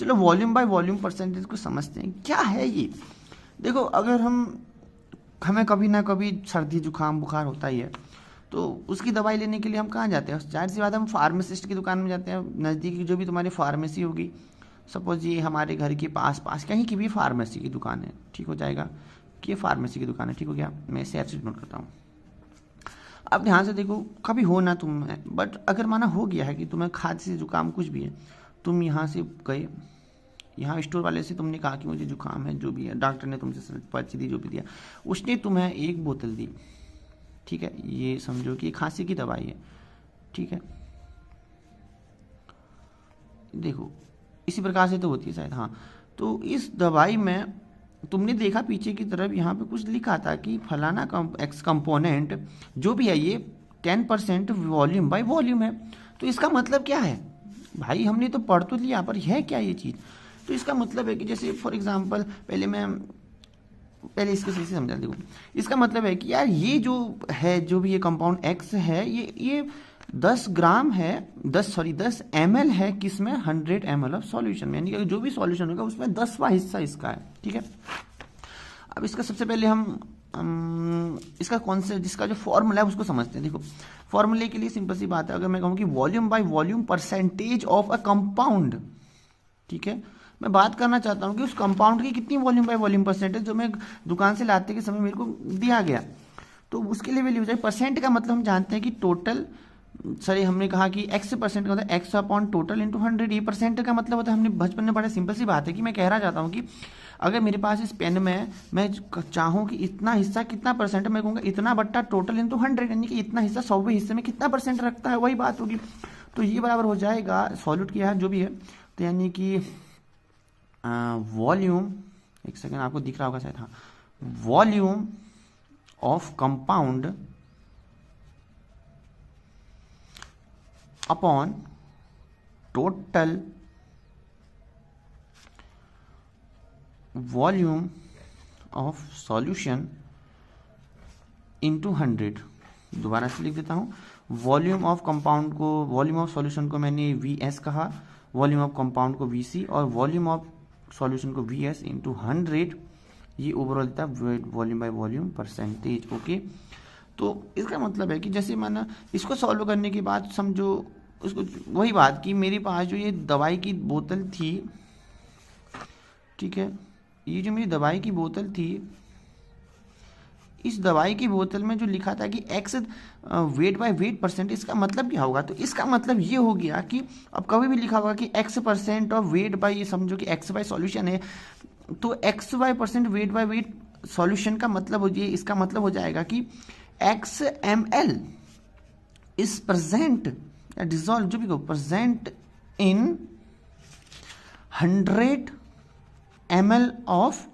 चलो volume by volume percentage को समझते हैं क्या है ये। देखो अगर हमें कभी ना कभी सर्दी जुकाम बुखार होता ही है, तो उसकी दवाई लेने के लिए हम कहाँ जाते हैं? जाहिर सी बात है हम फार्मासिस्ट की दुकान में जाते हैं। नज़दीकी जो भी तुम्हारी फार्मेसी होगी, सपोज ये हमारे घर के पास कहीं की भी फार्मेसी की दुकान है, ठीक हो जाएगा कि ये फार्मेसी की दुकान है, ठीक हो गया। मैं इसे ऐसे नोट करता हूँ। अब ध्यान से देखो, कभी हो ना तुम, बट अगर माना हो गया है कि तुम्हें खांसी जुकाम कुछ भी है, तुम यहाँ से गए, यहाँ स्टोर वाले से तुमने कहा कि मुझे जुकाम है, जो भी है, डॉक्टर ने तुमसे पर्ची दी, जो भी दिया, उसने तुम्हें एक बोतल दी, ठीक है, ये समझो कि खांसी की दवाई है, ठीक है। देखो इसी प्रकार से तो होती है शायद, हाँ। तो इस दवाई में तुमने देखा पीछे की तरफ यहाँ पे कुछ लिखा था कि फलाना एक्स कंपोनेंट जो भी है ये 10% वॉल्यूम बाय वॉल्यूम है। तो इसका मतलब क्या है भाई? हमने तो पढ़ तो लिया, पर है क्या ये चीज़? तो इसका मतलब है कि जैसे फॉर एग्जांपल पहले इसके सही से समझा। देखो इसका मतलब है कि यार ये जो है, जो भी ये कंपाउंड एक्स है, ये 10 ग्राम है, 10 ml है, किसमें? 100 ml ऑफ सॉल्यूशन में, यानी कि जो भी सॉल्यूशन होगा उसमें 10वां हिस्सा इसका है, ठीक है। अब इसका सबसे पहले हम इसका कॉन्सेप्ट, जिसका जो फॉर्मूला है उसको समझते हैं। देखो फॉर्मूले के लिए सिंपल सी बात है, अगर मैं कहूँ कि volume by volume percentage of a compound, ठीक है, मैं बात करना चाहता हूँ कि उस कंपाउंड की कितनी वॉल्यूम बाय वॉल्यूम परसेंटेज जो मैं दुकान से लाते के समय मेरे को दिया गया, तो उसके लिए वैल्यू हो जाए। परसेंट का मतलब हम जानते हैं कि टोटल, सर हमने कहा कि x परसेंट का होता है x अपॉन टोटल इंटू 100। ये परसेंट का मतलब होता है, हमने बचपन में पढ़ा। सिंपल सी बात है कि मैं कह रहा चाहता हूँ कि अगर मेरे पास इस पेन में मैं चाहूँ कि इतना हिस्सा कितना परसेंट है, मैं कहूँगा इतना बट्टा टोटल इंटू 100, यानी कि इतना हिस्सा 100वें हिस्से में कितना परसेंट रखता है, वही बात होगी। तो ये बराबर हो जाएगा, सॉल्यूट किया है जो भी है, तो यानी कि वॉल्यूम, एक सेकेंड आपको दिख रहा होगा शायद, हाँ, volume of compound upon total volume of solution into 100। दोबारा से लिख देता हूँ, वॉल्यूम ऑफ कंपाउंड को, वॉल्यूम ऑफ सॉल्यूशन को मैंने Vs कहा, वॉल्यूम ऑफ कंपाउंड को Vc, और वॉल्यूम ऑफ सॉल्यूशन को Vs इंटू 100। ये ओवरऑल देता है volume by volume percentage, okay. तो इसका मतलब है कि जैसे माना इसको सॉल्व करने के बाद समझो उसको, वही बात कि मेरे पास जो ये दवाई की बोतल थी, ठीक है, ये जो मेरी दवाई की बोतल थी, इस दवाई की बोतल में जो लिखा था कि x wait by wait percent, इसका मतलब क्या होगा? तो इसका मतलब ये हो गया कि अब कभी भी लिखा होगा कि x% ऑफ वेट बाय, ये समझो कि x बाय सॉल्यूशन है, तो x by percent weight by weight solution का मतलब हो जाए, इसका मतलब हो जाएगा कि x ml इज प्रेजेंट या डिजॉल्व, जो भी कहो, present in 100 ml of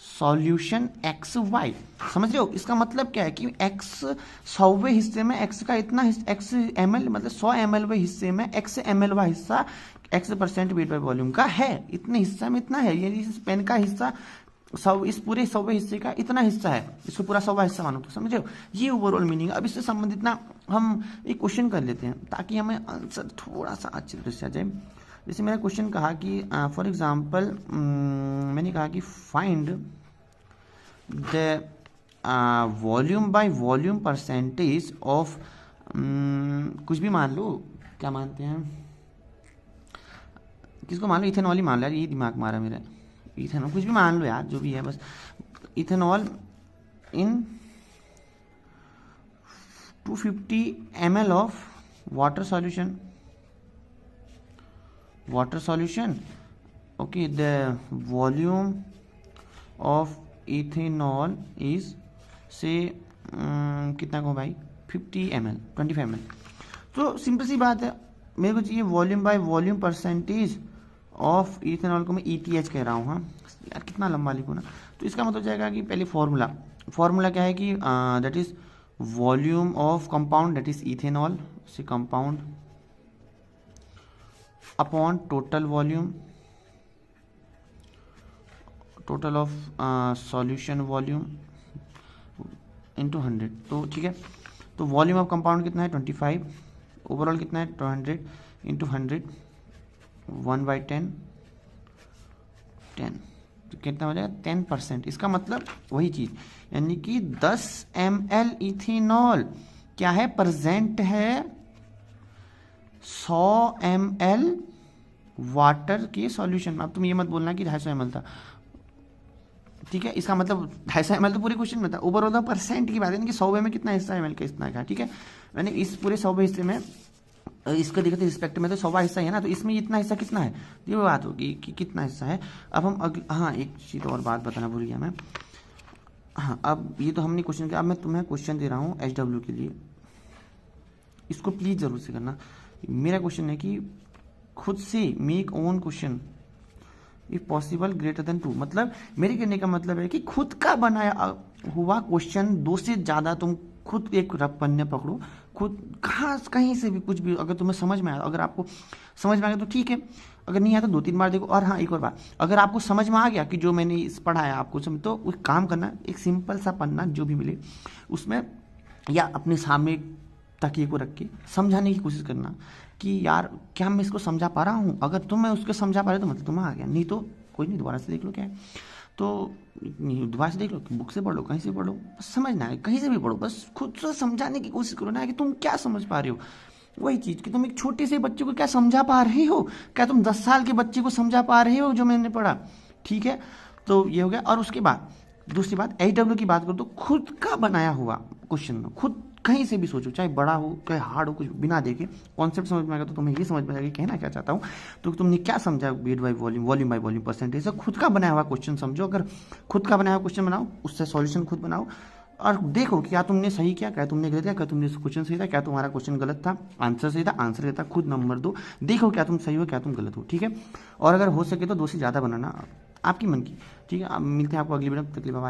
solution x y. समझ रहे हो? इसका मतलब क्या है कि x 100वें हिस्से में x का इतना x ml, मतलब 100 ml वे हिस्से में x ml वा हिस्सा x% वेट बाय वॉल्यूम का है, इतने हिस्सा में इतना है, यानी इस पेन का हिस्सा इस पूरे 100वें हिस्से का इतना हिस्सा है, इसको पूरा 100वां हिस्सा मानो, तो समझ रहे हो? ये ओवरऑल मीनिंग। अब इससे संबंधित ना हम एक क्वेश्चन कर लेते हैं ताकि हमें आंसर थोड़ा सा अच्छे तरह से आ जाए। जैसे मेरा क्वेश्चन कहा कि फॉर एग्जांपल मैंने कहा कि find the volume by volume percentage of, कुछ भी मान लो, क्या मानते हैं, किसको मान लो, इथेनॉल ही मान लो यार, ये दिमाग मारा मेरा, इथेनॉल कुछ भी मान लो यार, जो भी है बस, ethanol in 250 ml of water solution, okay, the volume of ethanol is से कितना को भाई, 50 ml, 25 ml। तो सिंपल सी बात है, मेरे को चाहिए volume by volume percentage of ethanol को मैं ETH कह रहा हूँ, हाँ यार कितना लंबा लिखो ना। तो इसका मतलब जाएगा कि पहले फॉर्मूला क्या है कि that is volume of compound, that is ethanol से compound, upon total volume, total of solution volume into 100। तो ठीक है, तो वॉल्यूम ऑफ कंपाउंड कितना है 25, ओवरऑल कितना है 200 इंटू 100, 1/10 10, तो कितना हो जाएगा 10%। इसका मतलब वही चीज़, यानी कि 10 ml इथेनॉल क्या है, प्रेजेंट है 100 ml वाटर के सॉल्यूशन में। अब तुम ये मत बोलना कि 250 ml था, ठीक है, इसका मतलब 250 ml तो पूरे क्वेश्चन में था, ओवरऑल तो परसेंट की बात है कि 100 में कितना हिस्सा ml का इतना का, ठीक है। मैंने इस पूरे 100 हिस्से में इसको देखते रिस्पेक्ट में तो 100 हिस्सा है ना, तो इसमें इतना हिस्सा कितना है, ये बात होगी कि कितना हिस्सा है। अब हम हाँ एक चीज़ और बात बताना भूल गया मैं। हाँ अब ये तो हमने क्वेश्चन किया, अब मैं तुम्हें क्वेश्चन दे रहा हूँ HW के लिए, इसको प्लीज जरूर से करना। मेरा क्वेश्चन है कि खुद से make own question if possible greater than 2, मतलब मेरे कहने का मतलब है कि खुद का बनाया हुआ क्वेश्चन 2 से ज़्यादा तुम खुद एक रफ पन्ने पकड़ो, खुद कहीं से भी कुछ भी, अगर तुम्हें समझ में आया, अगर आपको समझ में आ गया तो ठीक है, अगर नहीं आया तो 2-3 बार देखो। और हाँ एक और बात, अगर आपको समझ में आ गया कि जो मैंने इस पढ़ाया आपको समझ, तो उस काम करना, एक सिंपल सा पन्ना जो भी मिले उसमें या अपने सामने तकिए को रख के समझाने की कोशिश करना कि यार क्या मैं इसको समझा पा रहा हूँ। अगर तुम्हें उसको समझा पा रहे तो मतलब तुम्हें आ गया, नहीं तो कोई नहीं, दोबारा से देख लो क्या है, तो दोबारा से देख लो, बुक से पढ़ लो, कहीं से पढ़ लो, बस समझना है, कहीं से भी पढ़ो, बस खुद से समझाने की कोशिश करो ना कि तुम क्या समझ पा रहे हो। वही चीज़ कि तुम एक छोटे से बच्चे को क्या समझा पा रहे हो, क्या तुम 10 साल के बच्चे को समझा पा रहे हो जो मैंने पढ़ा, ठीक है। तो ये हो गया। और उसके बाद दूसरी बात, HW की बात करो तो खुद का बनाया हुआ क्वेश्चन में खुद कहीं से भी सोचो, चाहे बड़ा हो चाहे हार्ड हो, कुछ बिना देखे कॉन्सेप्ट समझ में आएगा तो तुम्हें ये समझ में आएगा कहना क्या चाहता हूँ। तो तुमने क्या समझा, weight by volume, volume by volume, percentage से खुद का बनाया हुआ क्वेश्चन समझो। अगर खुद का बनाया हुआ क्वेश्चन बनाओ, उससे सॉल्यूशन खुद बनाओ और देखो क्या तुमने सही किया, क्या तुमने गलत किया, क्या तुमने क्वेश्चन सही था, क्या तुम्हारा क्वेश्चन गलत था, आंसर सही था, आंसर गलत था, खुद नंबर दो, देखो क्या तुम सही हो क्या तुम गलत हो, ठीक है। और अगर हो सके तो 2 से ज़्यादा बनाना आपकी मन की, ठीक है। अब मिलते हैं आपको अगली वीडियो में, तकलीफ।